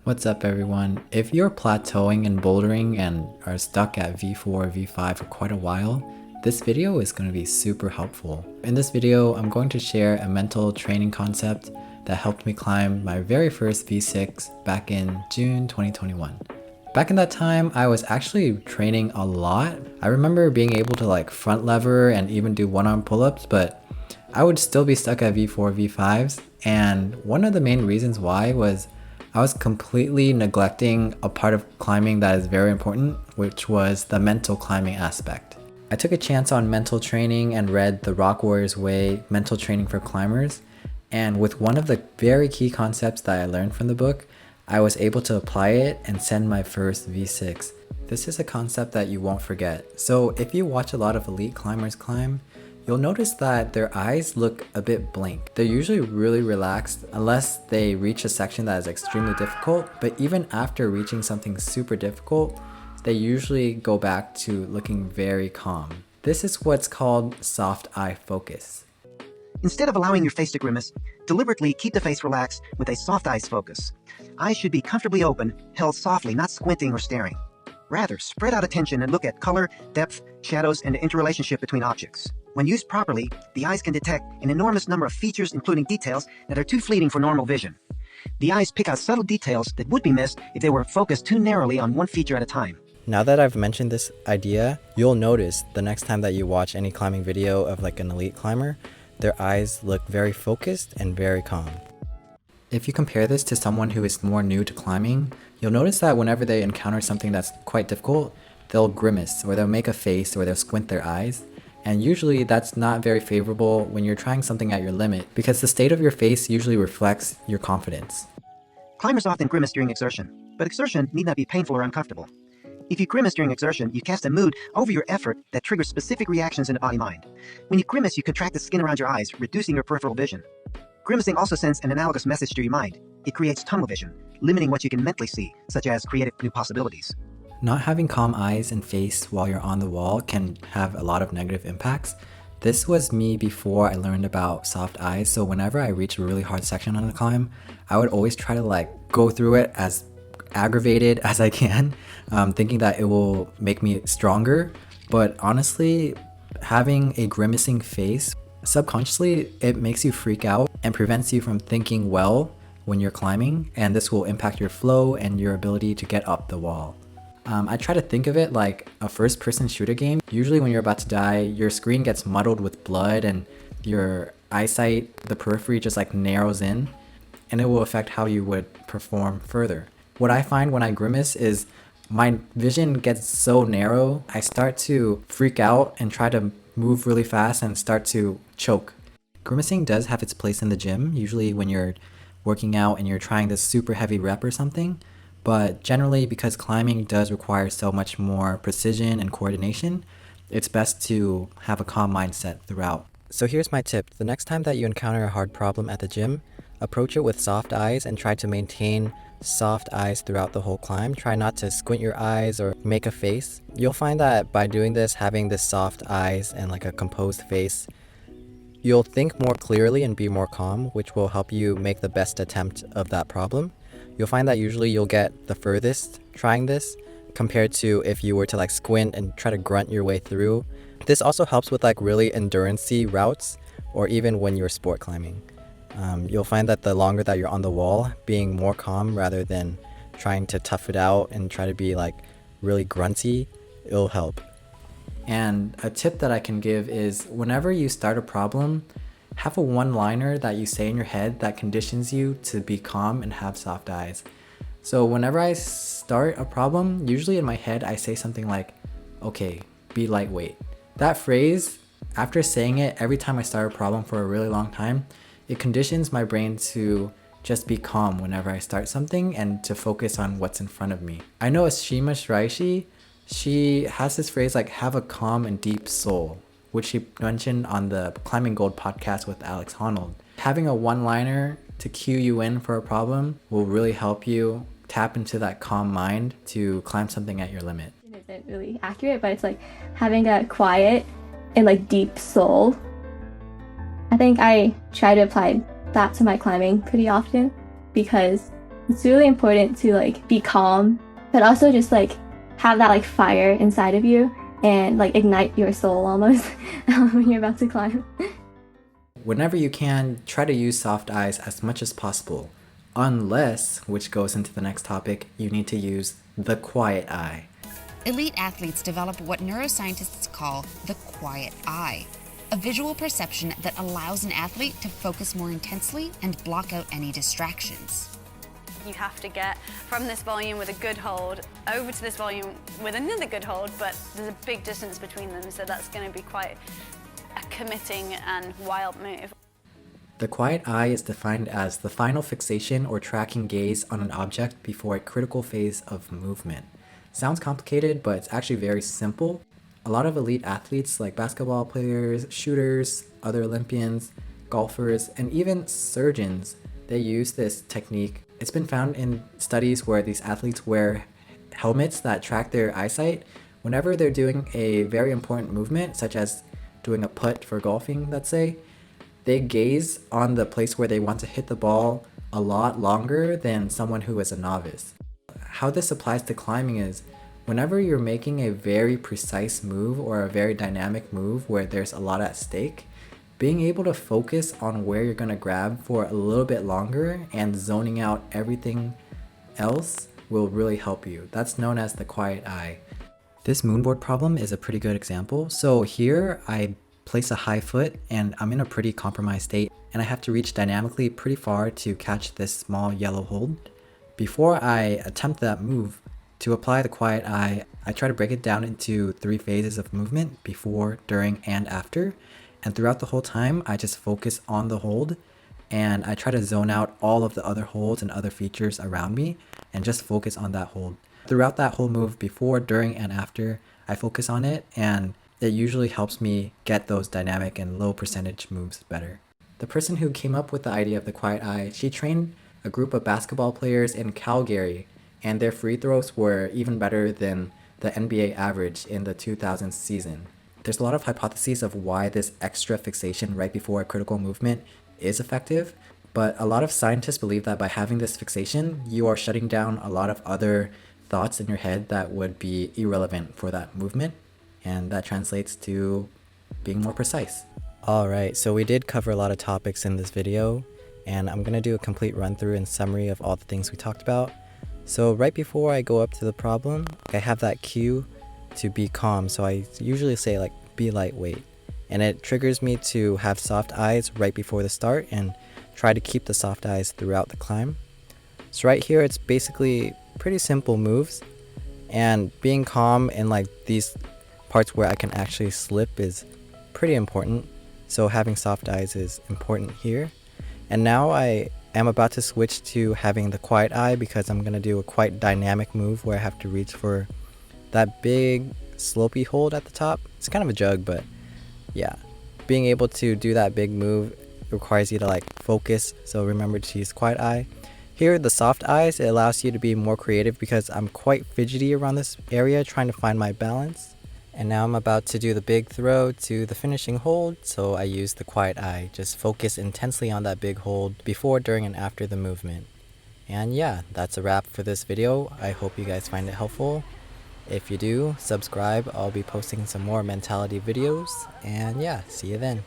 What's up everyone? If you're plateauing in bouldering and are stuck at V4 or V5 for quite a while, this video is going to be super helpful. In this video, I'm going to share a mental training concept that helped me climb my very first V6 back in June 2021. Back in that time, I was actually training a lot. I remember being able to front lever and even do one-arm pull-ups, but I would still be stuck at V4, V5s. And one of the main reasons why was I was completely neglecting a part of climbing that is very important, which was the mental climbing aspect. I took a chance on mental training and read The Rock Warrior's Way, Mental Training for Climbers. And with one of the very key concepts that I learned from the book, I was able to apply it and send my first V6. This is a concept that you won't forget. So if you watch a lot of elite climbers climb, you'll notice that their eyes look a bit blank. They're usually really relaxed unless they reach a section that is extremely difficult, but even after reaching something super difficult, they usually go back to looking very calm. This is what's called soft eye focus. Instead of allowing your face to grimace, deliberately keep the face relaxed with a soft eyes focus. Eyes should be comfortably open, held softly, not squinting or staring. Rather, spread out attention and look at color, depth, shadows, and the interrelationship between objects. When used properly, the eyes can detect an enormous number of features, including details that are too fleeting for normal vision. The eyes pick out subtle details that would be missed if they were focused too narrowly on one feature at a time. Now that I've mentioned this idea, you'll notice the next time that you watch any climbing video of an elite climber, their eyes look very focused and very calm. If you compare this to someone who is more new to climbing, you'll notice that whenever they encounter something that's quite difficult, they'll grimace or they'll make a face or they'll squint their eyes. And usually that's not very favorable when you're trying something at your limit because the state of your face usually reflects your confidence. Climbers often grimace during exertion, but exertion need not be painful or uncomfortable. If you grimace during exertion, you cast a mood over your effort that triggers specific reactions in the body-mind. When you grimace, you contract the skin around your eyes, reducing your peripheral vision. Grimacing also sends an analogous message to your mind. It creates tunnel vision, limiting what you can mentally see, such as creative new possibilities. Not having calm eyes and face while you're on the wall can have a lot of negative impacts. This was me before I learned about soft eyes, so whenever I reach a really hard section on the climb, I would always try to go through it as aggravated as I can, thinking that it will make me stronger. But honestly, having a grimacing face, subconsciously, it makes you freak out and prevents you from thinking well when you're climbing, and this will impact your flow and your ability to get up the wall. I try to think of it like a first-person shooter game. Usually when you're about to die, your screen gets muddled with blood and your eyesight, the periphery just narrows in, and it will affect how you would perform further. What I find when I grimace is my vision gets so narrow, I start to freak out and try to move really fast and start to choke. Grimacing does have its place in the gym, usually when you're working out and you're trying this super heavy rep or something. But generally, because climbing does require so much more precision and coordination, it's best to have a calm mindset throughout. So here's my tip. The next time that you encounter a hard problem at the gym, approach it with soft eyes and try to maintain soft eyes throughout the whole climb. Try not to squint your eyes or make a face. You'll find that by doing this, having this soft eyes and a composed face, you'll think more clearly and be more calm, which will help you make the best attempt of that problem. You'll find that usually you'll get the furthest trying this compared to if you were to squint and try to grunt your way through. This also helps with really endurance-y routes or even when you're sport climbing. You'll find that the longer that you're on the wall, being more calm rather than trying to tough it out and try to be really grunty, it'll help. And a tip that I can give is whenever you start a problem, have a one-liner that you say in your head that conditions you to be calm and have soft eyes. So whenever I start a problem, usually in my head I say something like, okay, be lightweight. That phrase, after saying it every time I start a problem for a really long time, it conditions my brain to just be calm whenever I start something and to focus on what's in front of me. I know Ashima Shiraishi, she has this phrase have a calm and deep soul, which she mentioned on the Climbing Gold podcast with Alex Honnold. Having a one-liner to cue you in for a problem will really help you tap into that calm mind to climb something at your limit. It isn't really accurate, but it's having a quiet and deep soul. I think I try to apply that to my climbing pretty often because It's really important to like be calm, but also just like have that like fire inside of you and like ignite your soul almost when you're about to climb. Whenever you can, try to use soft eyes as much as possible. Unless, which goes into the next topic, you need to use the quiet eye. Elite athletes develop what neuroscientists call the quiet eye, a visual perception that allows an athlete to focus more intensely and block out any distractions. You have to get from this volume with a good hold over to this volume with another good hold, but there's a big distance between them, so that's going to be quite a committing and wild move. The quiet eye is defined as the final fixation or tracking gaze on an object before a critical phase of movement. Sounds complicated, but it's actually very simple. A lot of elite athletes like basketball players, shooters, other Olympians, golfers, and even surgeons, they use this technique. It's been found in studies where these athletes wear helmets that track their eyesight. Whenever they're doing a very important movement, such as doing a putt for golfing, let's say, they gaze on the place where they want to hit the ball a lot longer than someone who is a novice. How this applies to climbing is whenever you're making a very precise move or a very dynamic move where there's a lot at stake, being able to focus on where you're going to grab for a little bit longer and zoning out everything else will really help you. That's known as the quiet eye. This moonboard problem is a pretty good example. So here I place a high foot and I'm in a pretty compromised state and I have to reach dynamically pretty far to catch this small yellow hold. Before I attempt that move, to apply the quiet eye, I try to break it down into 3 phases of movement: before, during, and after. And throughout the whole time, I just focus on the hold and I try to zone out all of the other holds and other features around me and just focus on that hold. Throughout that whole move, before, during, and after, I focus on it, and it usually helps me get those dynamic and low percentage moves better. The person who came up with the idea of the quiet eye, she trained a group of basketball players in Calgary, and their free throws were even better than the NBA average in the 2000s season. There's a lot of hypotheses of why this extra fixation right before a critical movement is effective, but a lot of scientists believe that by having this fixation, you are shutting down a lot of other thoughts in your head that would be irrelevant for that movement, and that translates to being more precise. Alright, so we did cover a lot of topics in this video, and I'm going to do a complete run through and summary of all the things we talked about. So right before I go up to the problem, I have that cue to be calm, so I usually say like be lightweight, and it triggers me to have soft eyes right before the start and try to keep the soft eyes throughout the climb. So right here it's basically pretty simple moves, and being calm in like these parts where I can actually slip is pretty important, so having soft eyes is important here. And now I am about to switch to having the quiet eye because I'm going to do a quite dynamic move where I have to reach for that big slopey hold at the top. It's kind of a jug, but yeah, being able to do that big move requires you to like focus, so remember to use quiet eye. Here, the soft eyes, it allows you to be more creative because I'm quite fidgety around this area trying to find my balance. And now I'm about to do the big throw to the finishing hold, so I use the quiet eye. Just focus intensely on that big hold before, during, and after the movement. And yeah, that's a wrap for this video. I hope you guys find it helpful. If you do, subscribe. I'll be posting some more mentality videos. And yeah, see you then.